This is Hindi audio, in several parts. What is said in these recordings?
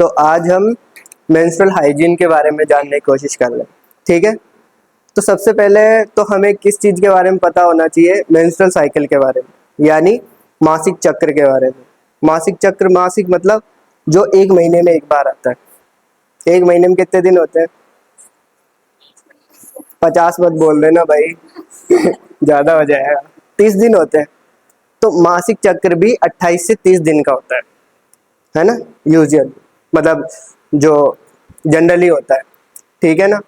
तो आज हम मेंस्ट्रुअल हाइजीन के बारे में जानने की कोशिश कर रहे हैं, ठीक है। तो सबसे पहले तो हमें किस चीज़ के बारे में पता होना चाहिए, मेंस्ट्रुअल साइकिल के बारे में, यानी मासिक चक्र के बारे में। मासिक चक्र, मासिक मतलब जो एक महीने में एक बार आता है। एक महीने में कितने दिन होते हैं? 50 मत बोल देना भाई ज़्यादा हो जाएगा। 30 दिन होते हैं। तो मासिक चक्र भी 28 से 30 दिन का होता है ना, यूजुअल मतलब जो जनरली होता है, ठीक है ना।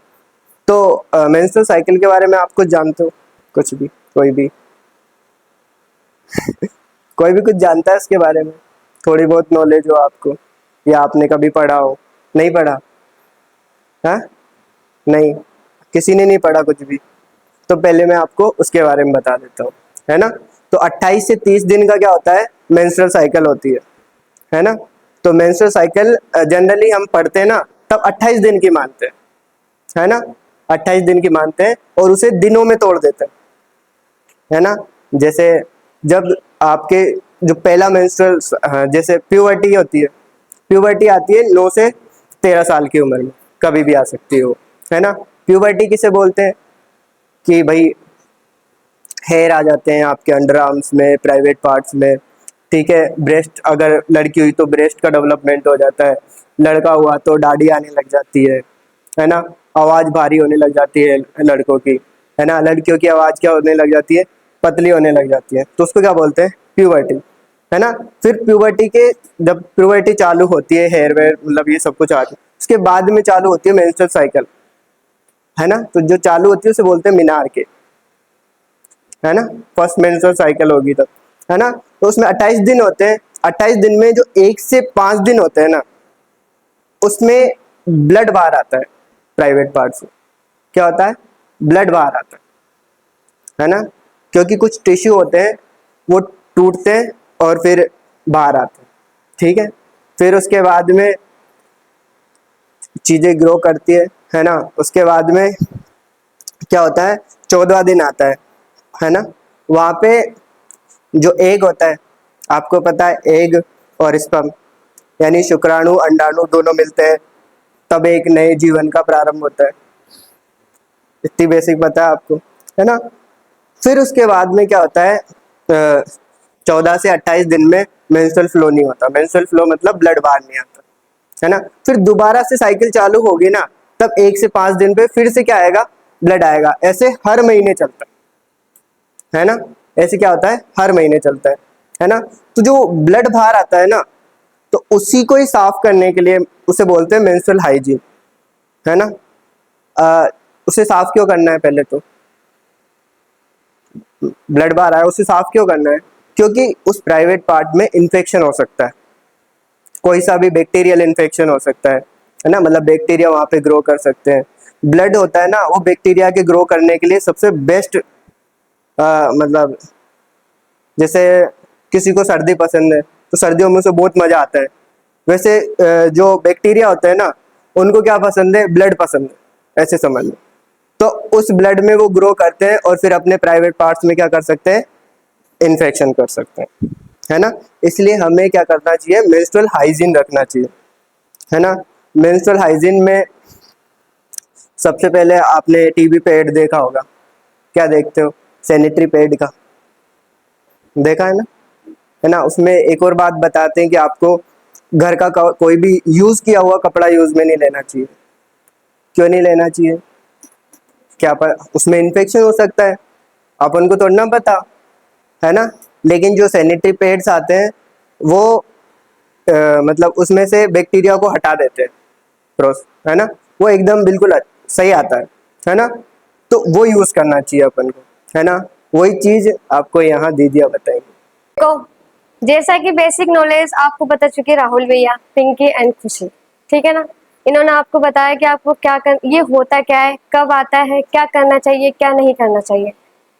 तो मेंस्ट्रुअल साइकिल के बारे में आप कुछ जानते हो? कुछ भी, कोई भी कोई भी कुछ जानता है इसके बारे में? थोड़ी बहुत नॉलेज हो आपको, या आपने कभी पढ़ा हो? नहीं पढ़ा? हाँ, नहीं, किसी ने नहीं पढ़ा कुछ भी। तो पहले मैं आपको उसके बारे में बता देता हूँ, है ना। तो 28 से 30 दिन का क्या होता है, मेंस्ट्रुअल साइकिल होती है ना। तो मेंस्ट्रुअल साइकिल जनरली हम पढ़ते हैं ना, तब 28 दिन की मानते हैं, है ना। 28 दिन की मानते हैं और उसे दिनों में तोड़ देते हैं, है ना। जैसे जब आपके जो पहला मेंस्ट्रुअल, जैसे प्यूबर्टी होती है, प्यूबर्टी आती है 9 से 13 साल की उम्र में, कभी भी आ सकती है वो, है ना। प्यूबर्टी किसे बोलते हैं कि भाई हेयर आ जाते हैं आपके अंडर आर्म्स में, प्राइवेट पार्ट्स में, ठीक है। ब्रेस्ट, अगर लड़की हुई तो ब्रेस्ट का डेवलपमेंट हो जाता है, लड़का हुआ तो दाढ़ी आने लग जाती है ना। आवाज़ भारी होने लग जाती है लड़कों की, है ना। लड़कियों की आवाज़ क्या होने लग जाती है, पतली होने लग जाती है। तो उसको क्या बोलते हैं, प्यूबर्टी, है ना। फिर प्यूबर्टी के, जब प्यूबर्टी चालू होती है, हेयर वेयर मतलब ये सब कुछ आ जाता है, उसके बाद में चालू होती है मेंस्ट्रुअल साइकिल, है ना। तो जो चालू होती है उसे बोलते हैं मीनार के, है ना। फर्स्ट मेंस्ट्रुअल साइकिल होगी तब, है ना। तो उसमें 28 दिन होते हैं। 28 दिन में जो 1 से 5 दिन होते हैं ना, उसमें ब्लड बाहर आता है प्राइवेट पार्ट से। क्या होता है? ब्लड बाहर आता है ना, क्योंकि कुछ टिश्यू होते हैं वो टूटते हैं और फिर बाहर आते हैं, ठीक है। फिर उसके बाद में चीजें ग्रो करती है ना। उसके बाद में क्या होता है, 14वां दिन आता है ना। वहां पे जो एग होता है, आपको पता है एग और स्पर्म, यानी शुक्राणु अंडाणु दोनों मिलते हैं, तब एक नए जीवन का प्रारंभ होता है। इतनी बेसिक पता है आपको, है ना। फिर उसके बाद में क्या होता है, 14 से 28 दिन में मेंस्ट्रुअल फ्लो नहीं होता। मेंस्ट्रुअल फ्लो मतलब ब्लड बाहर नहीं आता, है ना। फिर दोबारा से साइकिल चालू होगी ना, तब 1 से 5 दिन पे फिर से क्या आएगा, ब्लड आएगा। ऐसे हर महीने चलता है ना। ऐसे क्या होता है, हर महीने चलता है ना। तो जो ब्लड बाहर आता है ना, तो उसी को ही साफ करने के लिए उसे बोलते हैं मेंस्ट्रुअल हाइजीन, है ना। उसे साफ क्यों करना है, पहले तो ब्लड बाहर आया उसे साफ क्यों करना है, क्योंकि उस प्राइवेट पार्ट में इंफेक्शन हो सकता है, कोई सा भी बैक्टीरियल इन्फेक्शन हो सकता है ना। मतलब बैक्टीरिया वहां पे ग्रो कर सकते हैं। ब्लड होता है ना, वो बैक्टीरिया के ग्रो करने के लिए सबसे बेस्ट, मतलब जैसे किसी को सर्दी पसंद है तो सर्दियों में उसे बहुत मजा आता है, वैसे जो बैक्टीरिया होते हैं ना, उनको क्या पसंद है, ब्लड पसंद है, ऐसे समझ लो। तो उस ब्लड में वो ग्रो करते हैं और फिर अपने प्राइवेट पार्ट्स में क्या कर सकते हैं, इन्फेक्शन कर सकते हैं, है ना। इसलिए हमें क्या करना चाहिए, मेंस्ट्रुअल हाइजीन रखना चाहिए, है ना। मेंस्ट्रुअल हाइजीन में सबसे पहले आपने टीवी पे ऐड देखा होगा, क्या देखते हो, सैनिटरी पैड का देखा है ना। उसमें एक और बात बताते हैं कि आपको घर का कोई भी यूज किया हुआ कपड़ा यूज में नहीं लेना चाहिए। क्यों नहीं लेना चाहिए, क्या पर उसमें इन्फेक्शन हो सकता है, अपन को थोड़ा ना पता, है ना। लेकिन जो सैनिटरी पैड्स आते हैं वो मतलब उसमें से बैक्टीरिया को हटा देते हैं, है ना। वो एकदम बिल्कुल सही आता है ना। तो वो यूज करना चाहिए अपन को, है ना। वही चीज आपको यहाँ दीदिया बताएंगे। को जैसा कि बेसिक नॉलेज आपको बता चुके राहुल भैया, पिंकी एंड खुशी, ठीक है ना। इन्होंने आपको बताया कि आपको क्या कर, ये होता क्या है, कब आता है, क्या करना चाहिए, क्या नहीं करना चाहिए,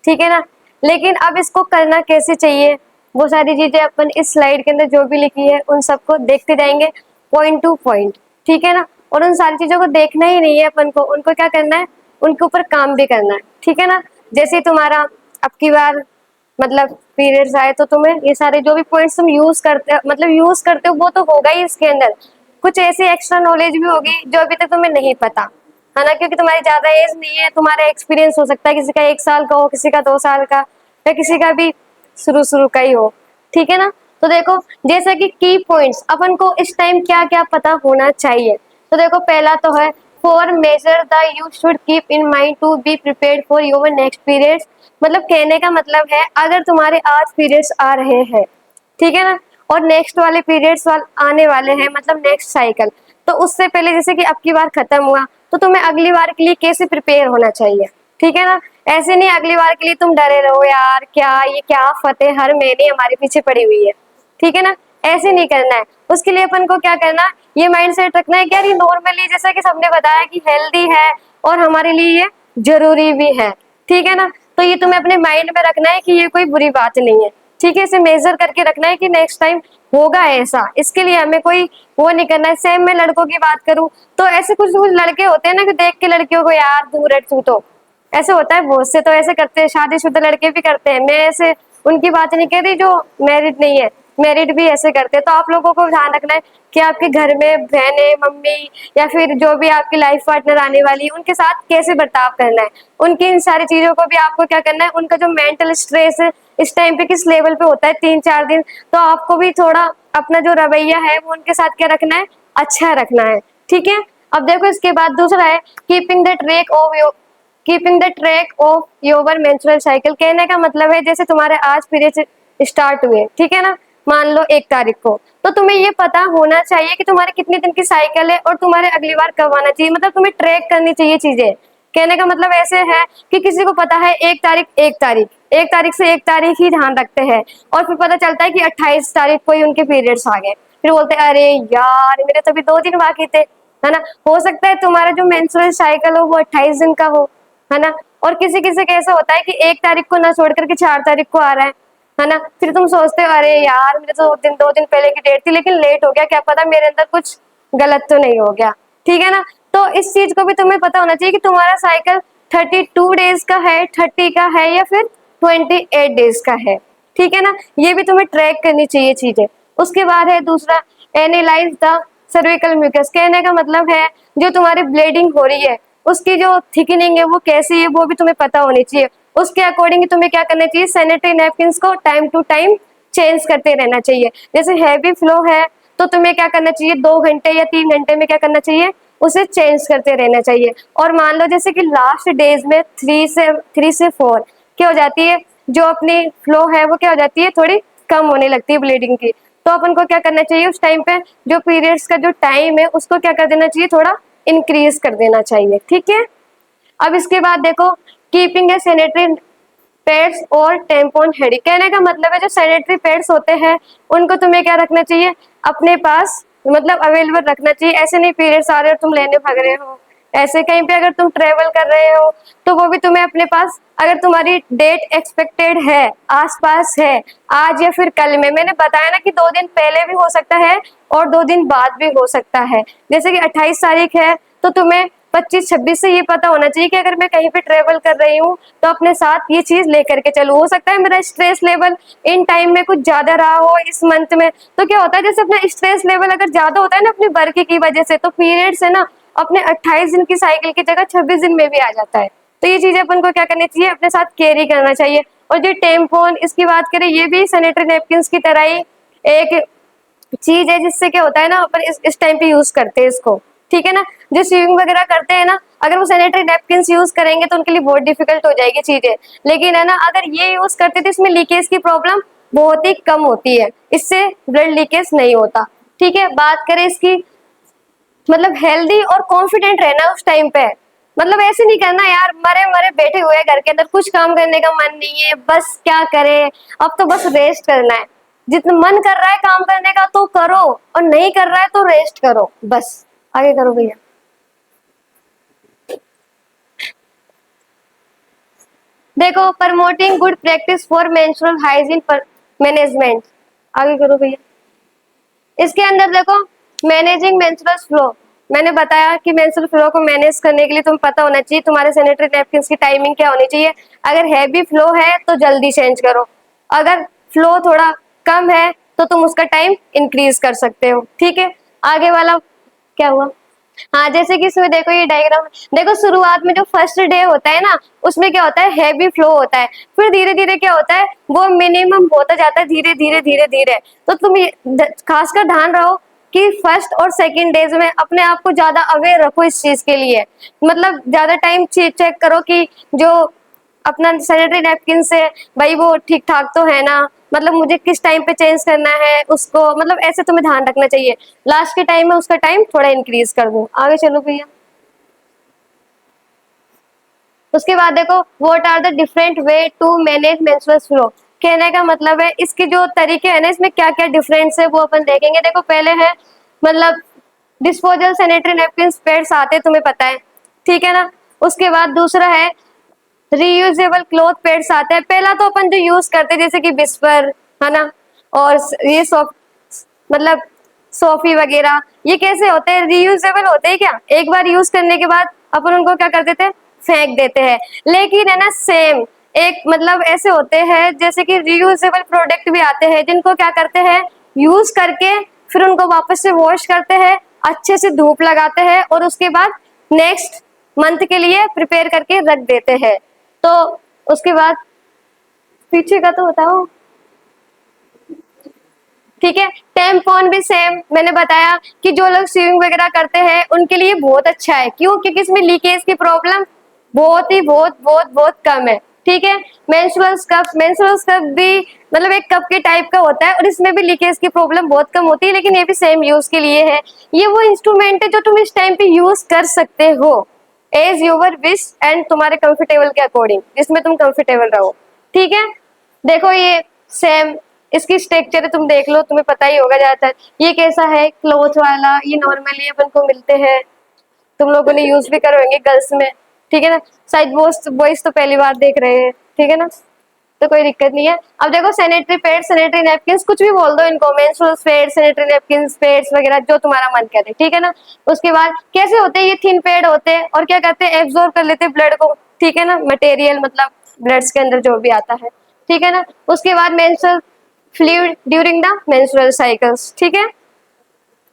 ठीक है ना। लेकिन अब इसको करना कैसे चाहिए, वो सारी चीजें अपन इस स्लाइड के अंदर जो भी लिखी है उन सबको देखते जाएंगे पॉइंट टू पॉइंट, ठीक है ना। और उन सारी चीजों को देखना ही नहीं है अपन को, उनको क्या करना है, उनके ऊपर काम भी करना है, ठीक है ना। जैसे तुम्हारा अब की बार मतलब पीरियड्स आए तो तुम्हें ये सारे जो भी पॉइंट्स तुम यूज करते हो, मतलब यूज करते हो, वो तो होगा ही इसके अंदर, कुछ ऐसी एक्स्ट्रा नॉलेज भी होगी जो अभी तक तुम्हें नहीं पता, है ना, क्योंकि तुम्हारी ज्यादा एज नहीं है, तुम्हारा एक्सपीरियंस हो सकता है किसी का 1 साल का हो, किसी का 2 साल का, या किसी का भी शुरू शुरू का ही हो, ठीक है ना। तो देखो जैसा कि की पॉइंट्स अपन को इस टाइम क्या क्या पता होना चाहिए। तो देखो पहला तो है for major the you should keep in mind to be prepared for your next periods. मतलब कहने का मतलब है अगर तुम्हारे आज पीरियड्स आ रहे हैं, ठीक है ना, और नेक्स्ट वाले पीरियड्स आने वाले हैं, मतलब नेक्स्ट साइकिल, तो उससे पहले जैसे कि अब की बार खत्म हुआ तो तुम्हें अगली बार के लिए कैसे प्रिपेयर होना चाहिए, ठीक है ना। ऐसे नहीं अगली बार के लिए तुम डरे रहो यार क्या ये क्या फतेह हर महीने हमारे पीछे पड़ी हुई है, ठीक है ना, ऐसे नहीं करना है। उसके लिए अपन को क्या करना, ये माइंड सेट रखना है कि यार ये नॉर्मली जैसा कि सबने बताया कि हेल्दी है और हमारे लिए ये जरूरी भी है, ठीक है ना। तो ये तुम्हें अपने माइंड में रखना है कि ये कोई बुरी बात नहीं है, ठीक है। इसे मेजर करके रखना है कि नेक्स्ट टाइम होगा ऐसा, इसके लिए हमें कोई वो नहीं करना है। सेम मैं लड़कों की बात करूं तो ऐसे कुछ कुछ लड़के होते हैं ना कि देख के लड़कियों को यार दूर हट तू, तो ऐसे होता है बहुत से, तो ऐसे करते हैं, शादीशुदा लड़के भी करते हैं। मैं ऐसे उनकी बात नहीं कह रही जो मैरिड नहीं है, मैरिड भी ऐसे करते हैं। तो आप लोगों को ध्यान रखना है कि आपके घर में बहनें, मम्मी या फिर जो भी आपकी लाइफ पार्टनर आने वाली है उनके साथ कैसे बर्ताव करना है, उनकी इन सारी चीजों को भी आपको क्या करना है। उनका जो मेंटल स्ट्रेस है इस टाइम पे किस लेवल पे होता है 3-4 दिन, तो आपको भी थोड़ा अपना जो रवैया है वो उनके साथ क्या रखना है, अच्छा रखना है, ठीक है। अब देखो इसके बाद दूसरा है keeping the track of your menstrual cycle. कहने का मतलब है जैसे तुम्हारे आज पीरियड स्टार्ट हुए, ठीक है ना, मान लो 1 तारीख को, तो तुम्हें ये पता होना चाहिए कि तुम्हारे कितने दिन की साइकिल है और तुम्हारे अगली बार कब आना चाहिए। मतलब तुम्हें ट्रैक करनी चाहिए चीजें। कहने का मतलब ऐसे है कि किसी को पता है 1 तारीख से 1 तारीख ही ध्यान रखते हैं, और फिर पता चलता है कि 28 तारीख को ही उनके पीरियड्स आ गए, फिर बोलते हैं अरे यार मेरे तो अभी 2 दिन बाकी थे, है ना। हो सकता है तुम्हारा जो मेंस्ट्रुअल साइकिल हो वो 28 दिन का हो, है ना। और किसी किसी का ऐसा होता है कि 1 तारीख को ना छोड़ करके 4 तारीख को आ रहा है ना। फिर तुम सोचते हो अरे यार मेरे तो 2 दिन पहले की डेट थी लेकिन लेट हो गया, क्या पता मेरे अंदर कुछ गलत तो नहीं हो गया, ठीक है ना। तो इस चीज को भी तुम्हें पता होना चाहिए कि तुम्हारा साइकिल 32 डेज का है, 30 का है, या फिर 28 डेज का है, ठीक है ना। ये भी तुम्हें ट्रैक करनी चाहिए चीजें। उसके बाद है दूसरा एनालाइज द सर्विकल म्यूकस। कहने का मतलब है जो तुम्हारी ब्लीडिंग हो रही है उसकी जो थिकनिंग है वो कैसी है वो भी तुम्हें पता होनी चाहिए। उसके अकॉर्डिंग तुम्हें क्या करना चाहिए, सैनिटरी नैपकिन्स को टाइम टू टाइम चेंज करते रहना चाहिए। जैसे हैवी फ्लो है तो तुम्हें क्या करना चाहिए, 2 घंटे या 3 घंटे में क्या करना चाहिए, उसे चेंज करते रहना चाहिए। और मान लो जैसे कि लास्ट डेज में 3 से 4 क्या हो जाती है, जो अपनी फ्लो है वो क्या हो जाती है, थोड़ी कम होने लगती है ब्लीडिंग की। तो अपन को क्या करना चाहिए उस टाइम पे, जो पीरियड्स का जो टाइम है उसको क्या कर देना चाहिए, थोड़ा इंक्रीज कर देना चाहिए, ठीक है। अब इसके बाद देखो कीपिंग ए सैनिटरी पैड्स और टेम्पोन हेडी। कहने का मतलब है जो सैनिटरी पैड्स होते हैं उनको तुम्हें क्या रखना चाहिए, अपने पास मतलब अवेलेबल रखना चाहिए। ऐसे नहीं पीरियड्स आ रहे और तुम लेने भाग रहे हो, ऐसे कहीं पे अगर तुम ट्रेवल कर रहे हो तो वो भी तुम्हें अपने पास, अगर तुम्हारी डेट एक्सपेक्टेड है, आसपास है, आज या फिर कल में, मैंने बताया ना कि 2 दिन पहले भी हो सकता है और 2 दिन बाद भी हो सकता है। जैसे कि 28 तारीख है तो तुम्हें 25-26 से ये पता होना चाहिए कि अगर मैं कहीं पे ट्रेवल कर रही हूँ तो अपने साथ ये चीज लेकर के चलूँ। हो सकता है मेरा स्ट्रेस लेवल इन टाइम में कुछ ज्यादा रहा हो इस मंथ में, तो क्या होता है जैसे अपना स्ट्रेस लेवल अगर ज्यादा होता है ना अपनी वर्क की वजह से, तो पीरियड से ना अपने 28 दिन की साइकिल की जगह 26 दिन में भी आ जाता है। तो ये चीजें अपन को क्या करनी चाहिए, अपने साथ कैरी करना चाहिए। और जो टेम्पोन इसकी बात करें, ये भी सैनिटरी नैपकिन्स की तरह ही एक चीज है जिससे क्या होता है ना अपन इस टाइम पे यूज करते हैं इसको, ठीक है ना। जो स्विमिंग वगैरह करते हैं ना, अगर वो सैनिटरी नैपकिन्स यूज करेंगे तो उनके लिए बहुत डिफिकल्ट हो जाएगी चीजें, लेकिन है ना अगर ये यूज करते थे इसमें लीकेज की प्रॉब्लम बहुत ही कम होती है, इससे ब्लड लीकेज नहीं होता, ठीक है। बात करें इसकी मतलब हेल्दी और कॉन्फिडेंट रहना उस टाइम पे, मतलब ऐसे नहीं करना यार मरे मरे बैठे हुए घर के अंदर, कुछ काम करने का मन नहीं है, बस क्या करे, अब तो बस रेस्ट करना है। जितना मन कर रहा है काम करने का तो करो, और नहीं कर रहा है तो रेस्ट करो, बस आगे करो भैया। देखो promoting good practice for menstrual hygiene management, आगे करो भैया। इसके अंदर देखो मैनेजिंग मेंस्ट्रुअल फ्लो, मैंने बताया कि मेंस्ट्रुअल फ्लो को मैनेज करने के लिए तुम्हें पता होना चाहिए तुम्हारे सैनिटरी नैपकिन्स की टाइमिंग क्या होनी चाहिए। अगर हैवी फ्लो है तो जल्दी चेंज करो, अगर फ्लो थोड़ा कम है तो तुम उसका टाइम इंक्रीज कर सकते हो, ठीक है। आगे वाला क्या हुआ? हाँ, जैसे कि इसमें देखो ये डायग्राम, देखो शुरुआत में जो फर्स्ट डे होता है ना, उसमें क्या होता है, हैवी फ्लो होता है, फिर धीरे धीरे क्या होता है, वो मिनिमम होता जाता है, धीरे धीरे धीरे धीरे। तो तुम ये खासकर ध्यान रहो कि फर्स्ट और सेकंड डेज में अपने आप को ज्यादा अवेयर रखो इस चीज के लिए, मतलब ज्यादा टाइम चेक करो कि जो अपना सैनिटरी नैपकिन से भाई वो ठीक ठाक तो है ना, मतलब मुझे किस टाइम पे चेंज करना है उसको, मतलब ऐसे तुम्हें ध्यान रखना चाहिए। लास्ट के टाइम में उसका टाइम थोड़ा इंक्रीज कर दो। आगे चलो भैया। उसके बाद देखो what are the different way to manage menstrual flow. कहने का मतलब है इसके जो तरीके है ना, इसमें क्या क्या डिफरेंस है वो अपन देखेंगे। देखो पहले है मतलब डिस्पोजल सैनिटरी नैपकिन पैड्स आते तुम्हें पता है, ठीक है ना। उसके बाद दूसरा है रीयूजेबल क्लॉथ पैड्स आते हैं। पहला तो अपन जो यूज करते हैं जैसे कि विस्पर है ना, और ये मतलब सोफी वगैरह, ये कैसे होते हैं, रीयूजेबल होते हैं क्या, एक बार यूज करने के बाद अपन उनको क्या कर देते हैं, फेंक देते हैं। लेकिन है ना सेम एक मतलब ऐसे होते हैं जैसे कि रीयूजेबल प्रोडक्ट भी आते हैं जिनको क्या करते हैं, यूज करके फिर उनको वापस से वॉश करते हैं, अच्छे से धूप लगाते हैं और उसके बाद नेक्स्ट मंथ के लिए प्रिपेयर करके रख देते हैं। तो उसके बाद पीछे का तो बताओ, ठीक है। टेम्पॉन भी सेम मैंने बताया कि जो लोग स्विमिंग वगैरह करते हैं उनके लिए बहुत अच्छा है, क्यों, क्योंकि इसमें लीकेज की प्रॉब्लम बहुत ही बहुत कम है, ठीक है। मेंस्ट्रुअल कप भी मतलब एक कप के टाइप का होता है और इसमें भी लीकेज की प्रॉब्लम बहुत कम होती है, लेकिन ये भी सेम यूज के लिए है। ये वो इंस्ट्रूमेंट है जो तुम इस टाइम पे यूज कर सकते हो एज यूवर विश एंड तुम्हारे कंफर्टेबल के अकॉर्डिंग, जिसमें तुम कंफर्टेबल रहो, ठीक है। देखो ये सेम इसकी स्ट्रक्चर तुम देख लो, तुम्हें पता ही होगा ज्यादातर। ये कैसा है, क्लॉथ वाला, ये नॉर्मली अपन को मिलते हैं, तुम लोगों ने यूज भी करोगे गर्ल्स में, ठीक है ना। शायद बॉयज तो पहली बार देख रहे हैं, ठीक है ना, तो कोई दिक्कत नहीं है। अब देखो सैनिटरी पैड, सैनिटरी नैपकिन, कुछ भी बोल दो इनको, menstrual pad, sanitary napkin, pads वगैरह जो तुम्हारा मन करे, ठीक है ना। उसके बाद कैसे होते हैं, ये थिन पैड होते हैं और क्या करते हैं, एब्जॉर्ब कर लेते हैं ब्लड को, ठीक है ना, मटेरियल मतलब ब्लड्स के अंदर जो भी आता है, ठीक है ना। उसके बाद menstrual fluid during the menstrual cycles, ठीक है।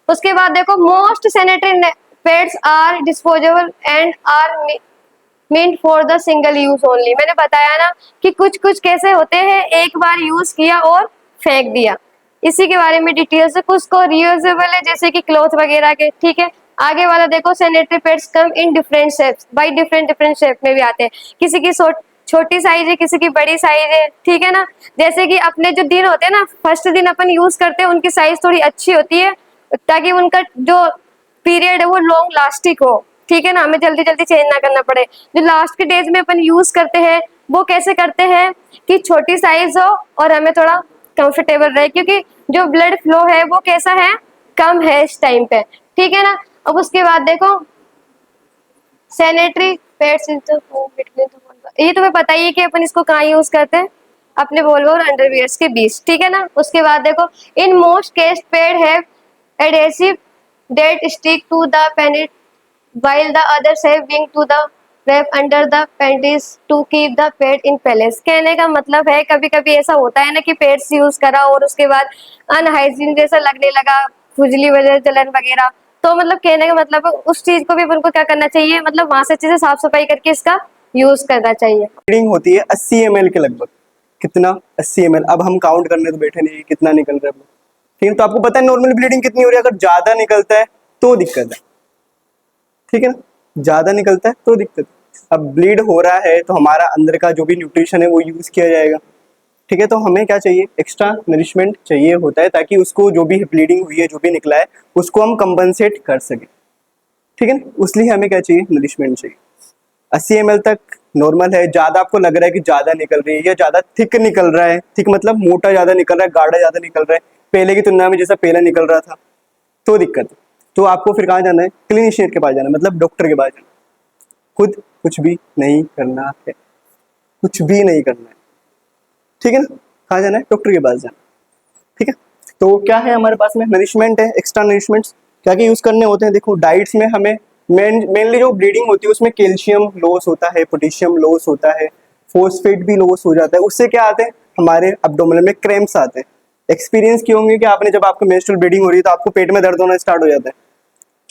उसके बाद देखो most sanitary pads are disposable and are meant for the single use only. मैंने बताया ना कि कुछ कुछ कैसे होते हैं, एक बार यूज किया और फेंक दिया, इसी के बारे में डिटेल से। कुछ को रियूजेबल है जैसे कि क्लॉथ वगैरह के, ठीक है। आगे वाला देखो sanitary pads come in different shapes, by different shape में भी आते हैं, किसी की छोटी साइज है, किसी की बड़ी साइज है, ठीक है ना। जैसे कि अपने जो दिन होते हैं ना, फर्स्ट दिन अपन यूज करते हैं उनकी साइज थोड़ी अच्छी होती है ताकि उनका जो पीरियड है वो लॉन्ग लास्टिक हो, ठीक है ना, हमें जल्दी जल्दी चेंज ना करना पड़े। जो लास्ट के डेज में अपन यूज करते हैं वो कैसे करते हैं कि छोटी साइज हो और हमें थोड़ा कंफर्टेबल रहे, क्योंकि जो ब्लड फ्लो है वो कैसा है, कम है इस टाइम पे, ठीक है ना। अब उसके बाद देखो सैनिटरी पैड्स, ये तुम्हें पता ही है कि अपन इसको कहाँ यूज करते हैं, अपने वोल्वो और अंडरवियर्स के बीच, ठीक है ना। उसके बाद देखो in most case pad have adhesive that stick to the panty while the others have wing to the wrap under the panties to keep the pad in place। कहने का मतलब है कभी कभी ऐसा होता है ना कि पैड्स यूज करा और उसके बाद अनहाइजीन जैसा लगने लगा, खुजली वजह जलन वगैरह, तो मतलब कहने का मतलब उस चीज को भी उनको क्या करना चाहिए, मतलब वहां से अच्छे से साफ सफाई करके इसका यूज करना चाहिए। रीडिंग होती है 80 ml के लगभग, कितना 80 ml। अब हम काउंट करने तो बैठे नहीं कितना निकल रहा है, ठीक है। तो आपको पता है नॉर्मल ब्लीडिंग कितनी हो रही है, अगर ज्यादा निकलता है तो दिक्कत है, ठीक है ना, ज्यादा निकलता है तो दिक्कत है। अब ब्लीड हो रहा है तो हमारा अंदर का जो भी न्यूट्रिशन है वो यूज किया जाएगा, ठीक है। तो हमें क्या चाहिए, एक्स्ट्रा नरिशमेंट चाहिए होता है ताकि उसको जो भी ब्लीडिंग हुई है, जो भी निकला है, उसको हम कंपनसेट कर सकें, ठीक है ना। उसलिए हमें क्या चाहिए, नरिशमेंट चाहिए। 80 ml तक नॉर्मल है, ज्यादा आपको लग रहा है कि ज्यादा निकल रही है या ज्यादा थिक निकल रहा है, थिक मतलब मोटा ज्यादा निकल रहा है, गाढ़ा ज्यादा निकल रहा है पहले की तुलना में, जैसा पहले निकल रहा था, तो दिक्कत है। तो आपको फिर कहाँ जाना है, क्लिनिशियन के पास जाना है, मतलब डॉक्टर के पास जाना है। खुद कुछ भी नहीं करना है, कुछ भी नहीं करना है, ठीक है ना। कहाँ जाना है, डॉक्टर के पास जाना, ठीक है। तो क्या है हमारे पास में, नरिशमेंट है, एक्स्ट्रा नरिशमेंट्स क्या क्या यूज करने होते हैं। देखो डाइट्स में हमें मेनली जो ब्लीडिंग होती है उसमें कैल्शियम लॉस होता है, पोटेशियम लॉस होता है, फॉस्फेट भी लॉस हो जाता है। उससे क्या आते हैं, हमारे एब्डोमेन में क्रैम्प्स आते हैं, एक्सपीरियंस किए होंगे कि आपने जब आपको मेंस्ट्रुअल ब्लीडिंग हो रही है तो आपको पेट में दर्द होना स्टार्ट हो जाता है।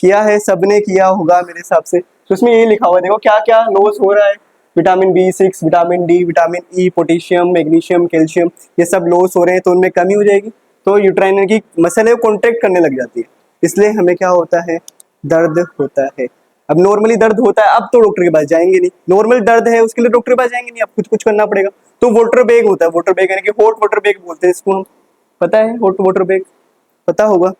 किया है, सबने किया होगा मेरे हिसाब से। तो उसमें ये लिखा हुआ है, देखो क्या क्या लॉस हो रहा है। Vitamin B6, vitamin D, vitamin E, potassium, magnesium, calcium, ये सब लॉस हो रहे हैं तो उनमें कमी हो जाएगी, तो यूट्राइन की मसल है वो कॉन्ट्रैक्ट करने लग जाती है, इसलिए हमें क्या होता है, दर्द होता है। अब नॉर्मली दर्द होता है, अब तो डॉक्टर के पास जाएंगे नहीं, नॉर्मल दर्द है उसके लिए डॉक्टर के पास जाएंगे नहीं, अब खुद कुछ करना पड़ेगा। तो वाटर बैग होता है, वाटर बैग यानी कि हॉट वाटर बैग बोलते हैं इसको हम, पता है हॉट वाटर बैग, पता होगा,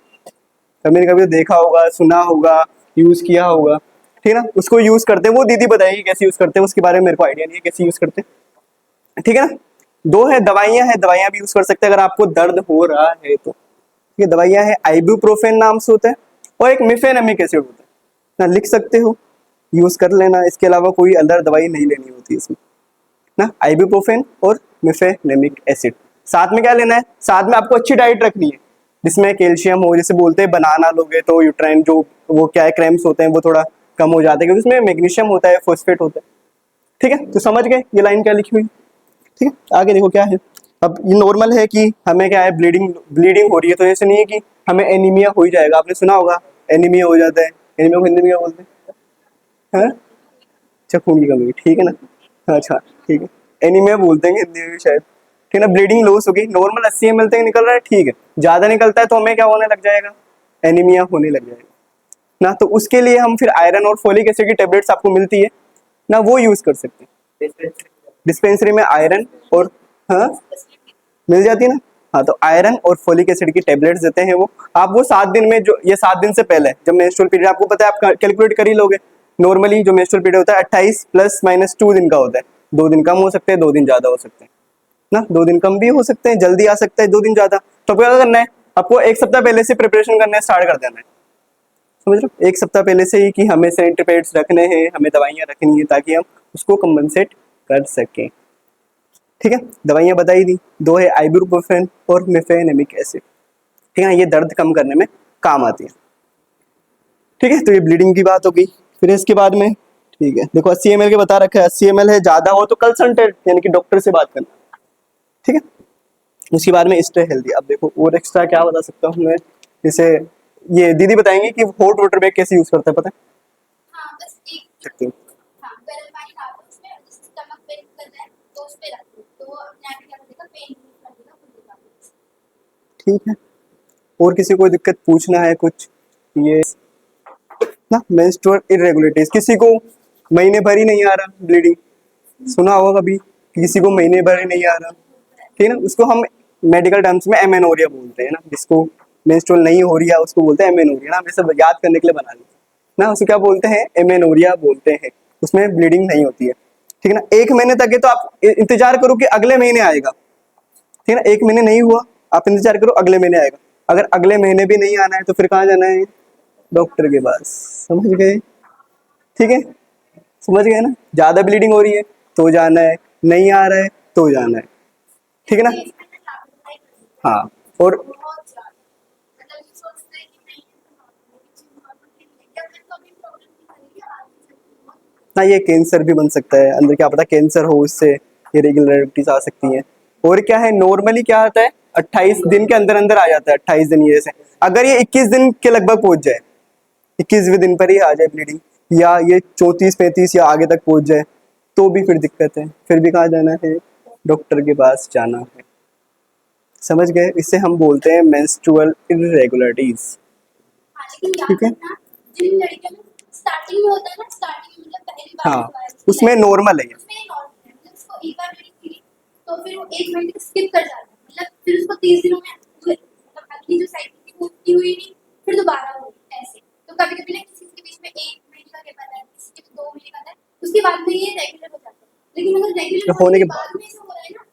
कभी न कभी तो देखा होगा, सुना होगा, यूज किया होगा, ठीक है ना। उसको यूज करते हैं, वो दीदी बताएगी कैसे यूज करते हैं, उसके बारे में मेरे को आइडिया नहीं है कैसे यूज करते हैं, ठीक है ना। दो है दवाइयां हैं, दवाइयां भी यूज कर सकते हैं अगर आपको दर्द हो रहा है तो। ये दवाइयां है, आइबुप्रोफेन नाम से होता है, और एक मिफेनेमिक एसिड होता है ना, लिख सकते हो, यूज कर लेना, इसके अलावा कोई अदर दवाई नहीं लेनी होती इसमें ना। आइबुप्रोफेन और मिफेनेमिक एसिड, साथ में क्या लेना है, साथ में आपको अच्छी डाइट रखनी है जिसमें कैल्शियम हो, जैसे बोलते हैं बनाना लोगे तो यूट्राइन जो वो क्या है क्रैम्प्स होते हैं वो थोड़ा कम हो जाते हैं, क्योंकि उसमें मैग्नीशियम होता है, फॉस्फेट होता है, ठीक है। तो समझ गए ये लाइन क्या लिखी हुई, ठीक है। आगे देखो क्या है, अब ये नॉर्मल है कि हमें क्या है, ब्लीडिंग हो रही है, तो ऐसे नहीं है कि हमें एनीमिया हो ही जाएगा, आपने सुना होगा एनीमिया हो जाता है, एनीमिया को हिंदी में क्या बोलते हैं, अच्छा खून की कमी, ठीक है ना, अच्छा ठीक है, एनीमिया बोलते हैं हिंदी में भी शायद, ठीक है ना। ब्लीडिंग लॉस होगी, नॉर्मल 80 ml तक निकल रहा है, ठीक है, ज्यादा निकलता है तो हमें क्या होने लग जाएगा, एनीमिया होने लग जाएगा ना। तो उसके लिए हम फिर आयरन और फोलिक एसिड की टेबलेट्स आपको मिलती है ना, वो यूज कर सकते हैं डिस्पेंसरी में, आयरन और हाँ मिल जाती है ना, हाँ तो आयरन और फोलिक एसिड की टेबलेट्स देते हैं वो, आप वो 7 दिन में, जो ये 7 दिन से पहले जब मेंस्ट्रुअल पीरियड आपको पता है, आप कैलकुलेट कर ही लोगे, नॉर्मली जो मेंस्ट्रुअल पीरियड होता है 28 ± 2 दिन का होता है, 2 दिन कम हो सकते हैं, 2 दिन ज्यादा हो सकते हैं ना, 2 दिन कम भी हो सकते हैं, जल्दी आ सकता है, 2 दिन ज्यादा। तो आपको क्या करना है, आपको 1 सप्ताह पहले से प्रिपरेशन करना है, स्टार्ट कर देना है, समझ रहे हो, 1 सप्ताह पहले से ही कि हमें सेंट्री पैड्स रखने हैं, हमें दवाइयाँ रखनी है ताकि हम उसको कंपनसेट कर सकें, ठीक है। दवाइयाँ बताई दी, 2 है आइबुप्रोफेन और मिफेनेमिक एसिड, ठीक है ना, ये दर्द कम करने में काम आती है, ठीक है। तो ये ब्लीडिंग की बात हो गई, फिर इसके बाद में ठीक है, देखो 80 ml के बता रखा है, 80 ml है, ज्यादा हो तो कंसल्टेंट यानी कि डॉक्टर से बात करना, ठीक है। उसके बाद में स्टे हेल्दी, अब देखो और एक्स्ट्रा क्या बता सकता हूँ मैं, जैसे ये दीदी बताएंगे कि हॉट वाटर बैग कैसे यूज करते हैं, पता है, हाँ बस एक सकते हैं। हाँ गर्म पानी डालो उसमें, जैसे स्टमक पेन कर रहा है तो उस पे रख दो, तो वो अपने आप ही क्या कर देगा, पेन रिलीफ कर देगा, खुद देगा। ठीक है, और किसी को दिक्कत पूछना है कुछ, ये ना मेंस्ट्रुअल इरेगुलरिटीज, किसी को महीने भर ही नहीं आ रहा ब्लीडिंग, सुना होगा कभी कि किसी को महीने भर ही नहीं आ रहा, ठीक है ना, उसको हम मेडिकल टर्म्स में एमेनोरिया बोलते हैं ना, जिसको मेंस्ट्रुअल नहीं हो रही है उसको बोलते हैं एमेनोरिया ना, हमें सब याद करने के लिए बना लिया ना, उसको क्या बोलते हैं, एमेनोरिया बोलते हैं, उसमें ब्लीडिंग नहीं होती है, ठीक है ना। 1 महीने तक है तो आप इंतजार करो कि अगले महीने आएगा, ठीक है ना, 1 महीने नहीं हुआ आप इंतजार करो अगले महीने आएगा, अगर अगले महीने भी नहीं आना है तो फिर कहाँ जाना है, डॉक्टर के पास, समझ गए, ठीक है, समझ गए ना, ज्यादा ब्लीडिंग हो रही है तो जाना है, नहीं आ रहा है तो जाना है, ठीक है ना, इसमें ना लापरवाही कर दी है, हाँ। और बहुत ज्यादा, मतलब ये सोचते हैं कि नहीं है तो नॉर्मल है, जब तक तो अभी प्रॉब्लम नहीं करेगी, आगे चल के बहुत ना ये कैंसर भी बन सकता है, अंदर क्या पता कैंसर हो, इससे इरेगुलरिटीज आ सकती हैं। और क्या है, नॉर्मली क्या होता है 28 दिन के अंदर अंदर आ जाता है, 28 दिन ये से, अगर ये 21 दिन के लगभग पहुंच जाए, 21वें दिन पर ही आ जाए ब्लीडिंग, या ये 34-35 या आगे तक पहुंच जाए तो भी फिर दिक्कत है, फिर भी कहाँ जाना है, डॉक्टर के पास जाना है, समझ गए, इससे हम बोलते हैं मेंस्ट्रुअल इरेगुलरिटीज, हाँ लेकिन यहाँ ठीक है, पर ना जिन लड़कियों में स्टार्टिंग में होता है ना, स्टार्टिंग में मतलब पहली बार हाँ हुआ है उसमें नॉर्मल है ये, उसमें नॉर्मल है, मतलब उसको एक बार ब्लीडिंग थी तो फिर वो 1 महीने तक स्किप कर जाता है, मतलब फिर उसको 30 दिनों में मतलब अगली जो साइकिल थी वो पूरी हुई नहीं, फिर दोबारा हुई ऐसे। तो कभी कभी ना किसी के बीच में 1 महीने का गैप आता है, किसी के 2 महीने का आता है, उसके बाद में ये रेगुलर हो जाता है। लेकिन अगर रेगुलर होने होने के के बाद में ऐसा हो रहा है ना,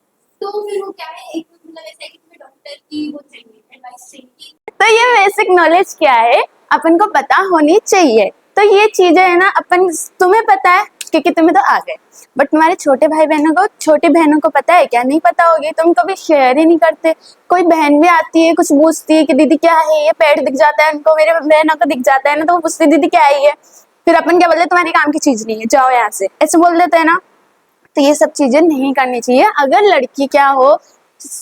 तो फिर वो क्या है, एक मतलब ऐसा है कि तुम्हें डॉक्टर की वो चाहिए, एडवाइस चाहिए। तो ये बेसिक नॉलेज क्या है, अपन को पता होनी चाहिए। तो ये चीजें है ना, अपन तुम्हें पता है क्योंकि तुम्हें तो आ गए, बट तुम्हारे छोटे भाई बहनों को, छोटी बहनों को पता है क्या, नहीं पता होगी, तुम कभी शेयर ही नहीं करते। कोई बहन भी आती है कुछ पूछती है कि दीदी क्या है ये, पेड़ दिख जाता है उनको, मेरे बहनों को दिख जाता है ना, तो वो पूछती दीदी क्या है ये, फिर अपन क्या बोलते, तुम्हारी काम की चीज नहीं है, जाओ यहाँ से, ऐसे बोल देते हैं ना। तो ये सब चीजें नहीं करनी चाहिए। अगर लड़की क्या हो,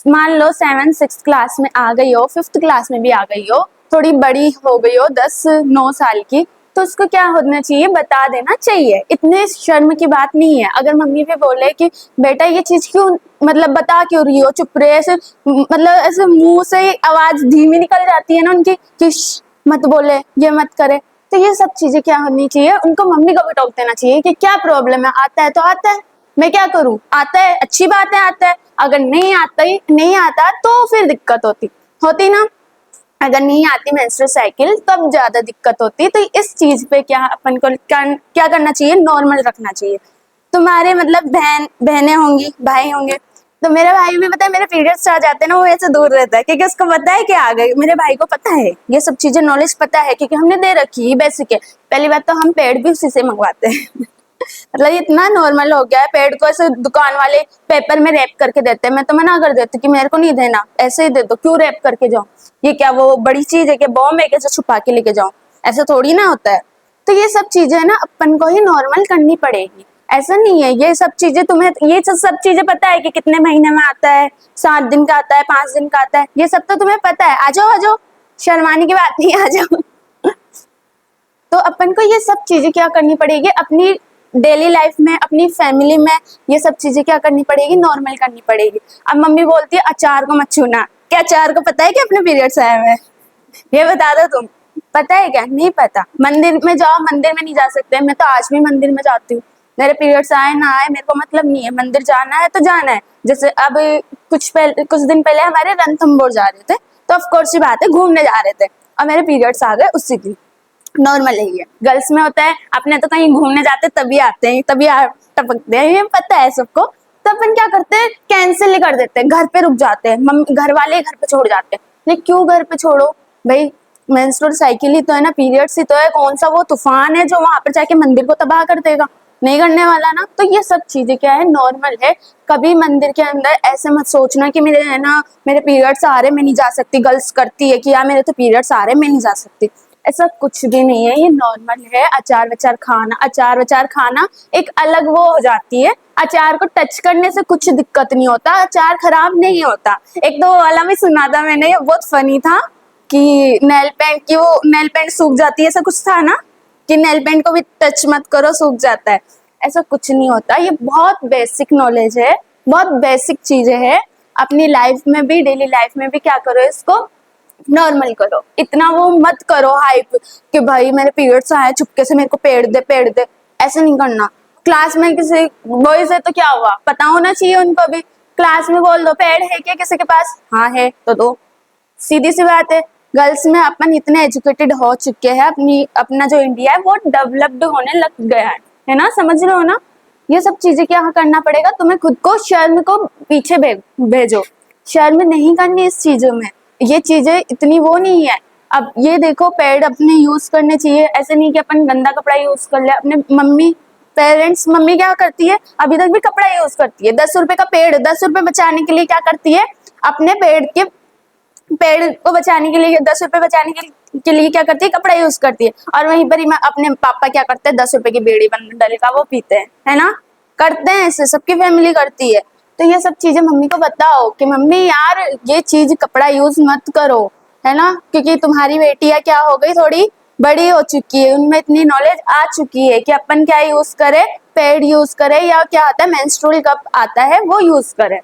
मान लो 7th 6th क्लास में आ गई हो, 5th क्लास में भी आ गई हो, थोड़ी बड़ी हो गई हो 10-9 साल की, तो उसको क्या होना चाहिए, बता देना चाहिए। इतने शर्म की बात नहीं है। अगर मम्मी भी बोले कि बेटा ये चीज क्यों, मतलब बता क्यों रही हो, चुप रहे, ऐसे मतलब ऐसे मुंह से ही आवाज धीमी निकल जाती है ना उनकी कि मत बोले, ये मत करे, तो ये सब चीजें क्या होनी चाहिए, उनको मम्मी को भी टोक देना चाहिए कि क्या प्रॉब्लम है, आता है तो आता है, मैं क्या करूं, आता है अच्छी बात है, आता है, अगर नहीं आता तो फिर दिक्कत होती ना। अगर नहीं आती मेंस्ट्रुअल साइकिल तब ज्यादा दिक्कत होती। तो इस चीज पे क्या अपन को क्या करना चाहिए, नॉर्मल रखना चाहिए। तुम्हारे मतलब बहनें होंगी, भाई होंगे, तो मेरे भाई भी पता है मेरे पीरियड्स आ जाते हैं ना, वो ऐसे दूर रहता है क्योंकि उसको पता है कि आ गए। मेरे भाई को पता है ये सब चीजें, नॉलेज पता है क्योंकि हमने दे रखी है, बेसिक है। पहली बात तो हम पेड़ भी उसी से मंगवाते हैं मतलब इतना नॉर्मल हो गया है, पेड़ को ऐसे दुकान वाले पेपर में रैप करके देते हैं। मैं तो मना कर देती कि मेरे को नहीं देना, ऐसे ही दे दो, क्यों रैप करके जाऊं, ये क्या वो बड़ी चीज है कि बॉम्ब है कैसे छुपा के लेके जाऊं, ऐसे थोड़ी ना होता है। तो ये सब चीजें ना अपन को ही नॉर्मल करनी पड़ेगी। ऐसा नहीं है, ये सब चीजें तुम्हें, ये सब चीजें पता है कि कितने महीने में आता है, 7 दिन का आता है, 5 दिन का आता है, ये सब तो तुम्हें पता है। आ जाओ, शर्माने की बात नहीं, आ जाओ तो अपन को ये सब चीजें क्या करनी पड़ेगी, अपनी डेली लाइफ में, अपनी फैमिली में, ये सब चीजें क्या करनी पड़ेगी, नॉर्मल करनी पड़ेगी। अब मम्मी बोलती है अचार को मत छूना, क्या अचार को पता है कि अपने पीरियड्स आए हुए हैं, ये बता दो तुम, पता है क्या, नहीं पता। मंदिर में जाओ, मंदिर में नहीं जा सकते, मैं तो आज भी मंदिर में जाती हूँ, मेरे पीरियड्स आए ना आए मेरे को मतलब नहीं है, मंदिर जाना है तो जाना है। जैसे अब कुछ दिन पहले हमारे रणथंभौर जा रहे थे, तो ऑफकोर्स ये बात है, घूमने जा रहे थे और मेरे पीरियड्स आ गए उसी दिन। नॉर्मल है ये, गर्ल्स में होता है, अपने तो कहीं घूमने जाते तभी आते हैं, तभी टपकते हैं, ये पता है सबको। तो अपन क्या करते हैं, कैंसिल ही कर देते हैं, घर पे रुक जाते हैं, मम्मी घर वाले घर पे छोड़ जाते हैं। नहीं, क्यों घर पे छोड़ो भाई, मेंस्ट्रुअल साइकिल ही तो है ना, पीरियड्स ही तो है, कौन सा वो तूफान है जो वहां पर जाके मंदिर को तबाह कर देगा, नहीं करने वाला ना। तो ये सब चीजें क्या है, नॉर्मल है। कभी मंदिर के अंदर ऐसे मत सोचना कि मेरे है ना, मेरे पीरियड्स आ रहे मैं नहीं जा सकती, गर्ल्स करती है कि यार मेरे तो पीरियड्स आ रहे मैं नहीं जा सकती, ऐसा कुछ भी नहीं है, ये नॉर्मल है। अचार वचार खाना एक अलग वो हो जाती है, अचार को टच करने से कुछ दिक्कत नहीं होता, अचार खराब नहीं होता। एक तो वो वाला भी सुना था मैंने, ये बहुत फनी था कि नेल पेंट सूख जाती है, ऐसा कुछ था ना कि नेल पेंट को भी टच मत करो सूख जाता है, ऐसा कुछ नहीं होता। ये बहुत बेसिक नॉलेज है, बहुत बेसिक चीजें हैं। अपनी लाइफ में भी, डेली लाइफ में भी क्या करो, इसको नॉर्मल करो, इतना वो मत करो हाइप कि भाई मेरे पीरियड्स आए चुपके से मेरे को पेड़ दे, ऐसे नहीं करना। क्लास में किसी बॉयज है तो क्या हुआ, पता होना चाहिए उनको भी, क्लास में बोल दो पेड़ है क्या किसी के पास, हाँ है तो दो, सीधी सी बात है। गर्ल्स में अपन इतने एजुकेटेड हो चुके हैं, अपना जो इंडिया है वो डेवलप्ड होने लग गया है ना, समझ रहे हो ना। ये सब चीजें क्या करना पड़ेगा, तुम्हें खुद को शर्म को पीछे भेजो, शर्म नहीं करनी इस चीजों में, ये चीजें इतनी वो नहीं है। अब ये देखो, पैड अपने यूज करने चाहिए, ऐसे नहीं कि अपन गंदा कपड़ा यूज कर ले। अपने मम्मी क्या करती है, अभी तक भी कपड़ा यूज करती है। 10 रुपए का पेड़, 10 रुपए बचाने के लिए क्या करती है, अपने पेड़ को बचाने के लिए, 10 रुपए बचाने के लिए क्या करती है, कपड़ा यूज करती है। और वहीं पर ही अपने पापा क्या करते हैं, 10 रुपए की बीड़ी बंडल का वो पीते हैं, है ना, करते हैं, ऐसे सबकी फैमिली करती है। तो ये सब चीजें मम्मी को बताओ कि मम्मी यार ये चीज कपड़ा यूज मत करो, है ना, क्योंकि तुम्हारी बेटियां क्या हो गई, थोड़ी बड़ी हो चुकी है, उनमें इतनी नॉलेज आ चुकी है कि अपन क्या यूज करे, पैड यूज करे, या क्या आता है मेंस्ट्रुअल कप आता है वो यूज करे।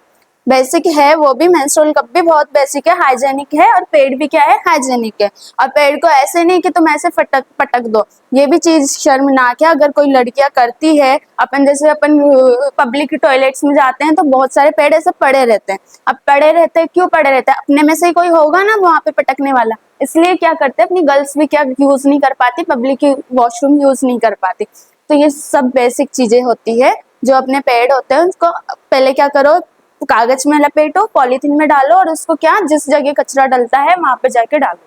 बेसिक है वो भी, मेंस्ट्रुअल कप भी बहुत बेसिक है, हाइजेनिक है, और पेड भी क्या है, हाइजेनिक है। और पेड को ऐसे नहीं कि तुम ऐसे पटक दो, ये भी चीज शर्मनाक है अगर कोई लड़कियां करती है। अपन जैसे अपन पब्लिक टॉयलेट्स में जाते हैं तो बहुत सारे पेड़ ऐसे पड़े रहते हैं। अब पड़े रहते हैं, क्यों पड़े रहते हैं, अपने में से ही कोई होगा ना वहां पे पटकने वाला, इसलिए क्या करते हैं, अपनी गर्ल्स भी क्या यूज नहीं कर पाती, पब्लिक वॉशरूम यूज नहीं कर पाती। तो ये सब बेसिक चीजें होती है। जो अपने पेड़ होते हैं उसको पहले क्या करो, कागज में लपेटो, पॉलीथीन में डालो, और उसको क्या, जिस जगह कचरा डलता है वहां पे जाके डालो,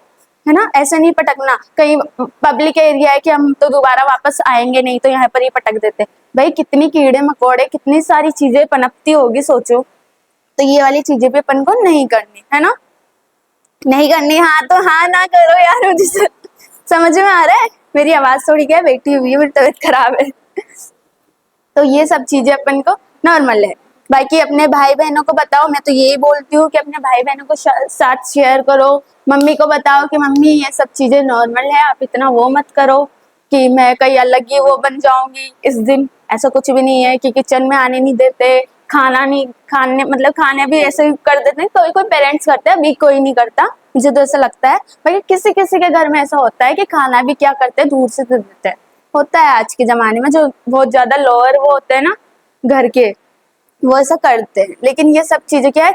है ना। ऐसे नहीं पटकना, कहीं पब्लिक एरिया है कि हम तो दोबारा वापस आएंगे नहीं, तो यहाँ पर ही पटक देते। भाई कितनी कीड़े मकोड़े, कितनी सारी चीजें पनपती होगी सोचो। तो ये वाली चीजें भी अपन को नहीं करनी, है ना, नहीं करनी। हाँ तो हाँ ना करो यार, मुझे समझ में आ रहा है, मेरी आवाज थोड़ी क्या बैठी हुई है, मेरी तबीयत खराब है। तो ये सब चीजें अपन को नॉर्मल है। बाकी अपने भाई बहनों को बताओ, मैं तो यही बोलती हूँ कि अपने भाई बहनों को साथ शेयर करो। मम्मी को बताओ कि मम्मी ये सब चीजें नॉर्मल है, आप इतना वो मत करो कि मैं कहीं अलग ही वो बन जाऊंगी इस दिन। ऐसा कुछ भी नहीं है कि किचन में आने नहीं देते, खाना नहीं खाने मतलब खाने भी ऐसे ही कर देते हैं, कोई कोई पेरेंट्स करते हैं, अभी कोई नहीं करता, मुझे तो ऐसा लगता है। बाकी किसी किसी के घर में ऐसा होता है कि खाना भी क्या करते हैं, दूर से दे देते हैं। होता है आज के जमाने में, जो बहुत ज्यादा लोअर वो होते हैं ना घर के, वो ऐसा करते हैं। लेकिन ये सब चीजें क्या है,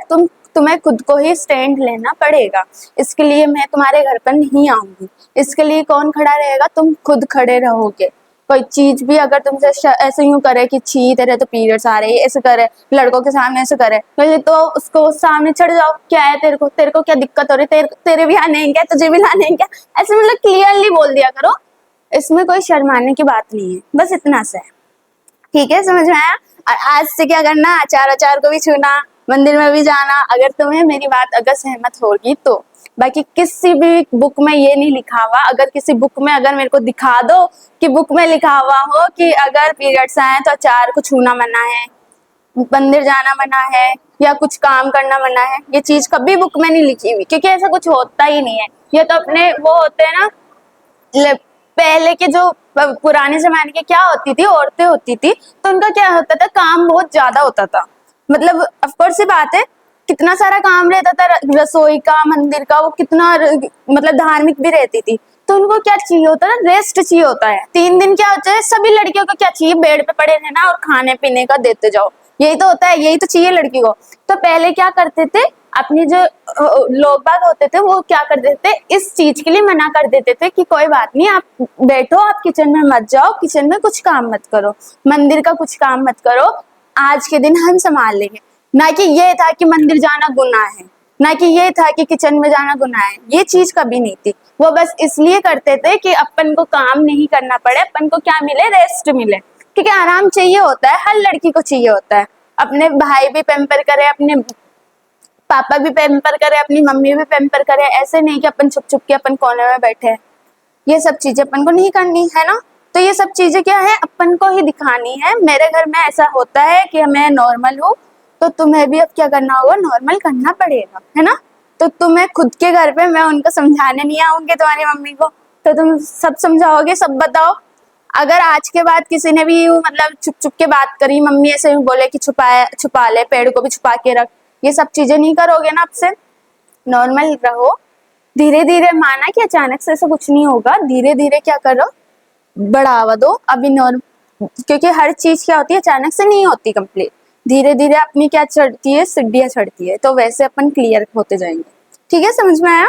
तुम्हें खुद को ही स्टैंड लेना पड़ेगा। इसके लिए मैं तुम्हारे घर पर नहीं आऊंगी, इसके लिए कौन खड़ा रहेगा, तुम खुद खड़े रहोगे। कोई चीज भी अगर तुमसे ऐसे यूं करे कि छी तेरे तो पीरियड्स आ रहे हैं, ऐसे करे लड़कों के सामने, ऐसे करे तो उसको सामने चढ़ जाओ, क्या है तेरे को क्या दिक्कत हो रही है, तेरे भी आने हैं क्या, तुझे भी लाने हैं क्या, ऐसे मतलब क्लियरली बोल दिया करो। इसमें कोई शर्माने की बात नहीं है, बस इतना सा है। ठीक है, समझ में आया। और आज से क्या करना, अचार को भी छूना, मंदिर में भी जाना, अगर तुम्हें मेरी बात अगर सहमत होगी तो। बाकी किसी भी बुक में ये नहीं लिखा हुआ, अगर किसी बुक में अगर मेरे को दिखा दो कि बुक में लिखा हुआ हो कि अगर पीरियड्स आए तो अचार को छूना मना है, मंदिर जाना मना है, या कुछ काम करना मना है, ये चीज कभी बुक में नहीं लिखी हुई, क्योंकि ऐसा कुछ होता ही नहीं है। ये तो अपने वो होते हैं ना, पहले के जो पुराने जमाने के क्या होती थी, औरतें होती थी, तो उनका क्या होता था, काम बहुत ज्यादा होता था। मतलब ऑफकोर्स सी बात है, कितना सारा काम रहता था, रसोई का, मंदिर का, वो कितना मतलब धार्मिक भी रहती थी। तो उनको क्या चाहिए होता है ना, रेस्ट चाहिए होता है। 3 दिन क्या होता है, सभी लड़कियों को क्या चाहिए, बेड पे पड़े रहना और खाने पीने का देते जाओ, यही तो होता है, यही तो चाहिए लड़की को। तो पहले क्या करते थे, अपनी जो लोग बाग होते थे वो क्या कर देते थे, इस चीज के लिए मना कर देते थे कि कोई बात नहीं, आप बैठो, आप किचन में मत जाओ, किचन में कुछ काम मत करो, मंदिर का कुछ काम मत करो, आज के दिन हम संभाल लेंगे। ना कि ये था कि मंदिर जाना गुनाह है, ना कि ये था कि किचन में जाना गुनाह है, ये चीज कभी नहीं थी। वो बस इसलिए करते थे कि अपन को काम नहीं करना पड़े, अपन को क्या मिले, रेस्ट मिले, क्योंकि आराम चाहिए होता है, हर लड़की को चाहिए होता है। अपने भाई भी पैम्पर करे, अपने पापा भी पैम्पर करे, अपनी मम्मी भी पैम्पर करे, ऐसे नहीं कि अपन छुप छुप के अपन कोने में बैठे हैं। ये सब चीजें अपन को नहीं करनी है ना। तो ये सब चीजें क्या है, अपन को ही दिखानी है। मेरे घर में ऐसा होता है कि मैं नॉर्मल हूँ, तो तुम्हें भी अब क्या करना होगा, नॉर्मल करना पड़ेगा, है ना। तो तुम्हें खुद के घर पे मैं उनको समझाने नहीं आऊंगी, तुम्हारी मम्मी को, तो तुम सब समझाओगे, सब बताओ। अगर आज के बाद किसी ने भी मतलब छुप छुप के बात करी, मम्मी ऐसे बोले कि छुपा ले, पेड़ को भी छुपा के रख, ये सब चीजें नहीं करोगे ना, आपसे नॉर्मल रहो। धीरे धीरे, माना कि अचानक से ऐसा कुछ नहीं होगा, धीरे धीरे क्या करो, बढ़ावा दो। अभी नॉर्मल, क्योंकि हर चीज क्या होती है, अचानक से नहीं होती कंप्लीट, धीरे धीरे अपनी क्या चढ़ती है, सीढ़ियां चढ़ती है, तो वैसे अपन क्लियर होते जाएंगे। ठीक है, समझ में आया।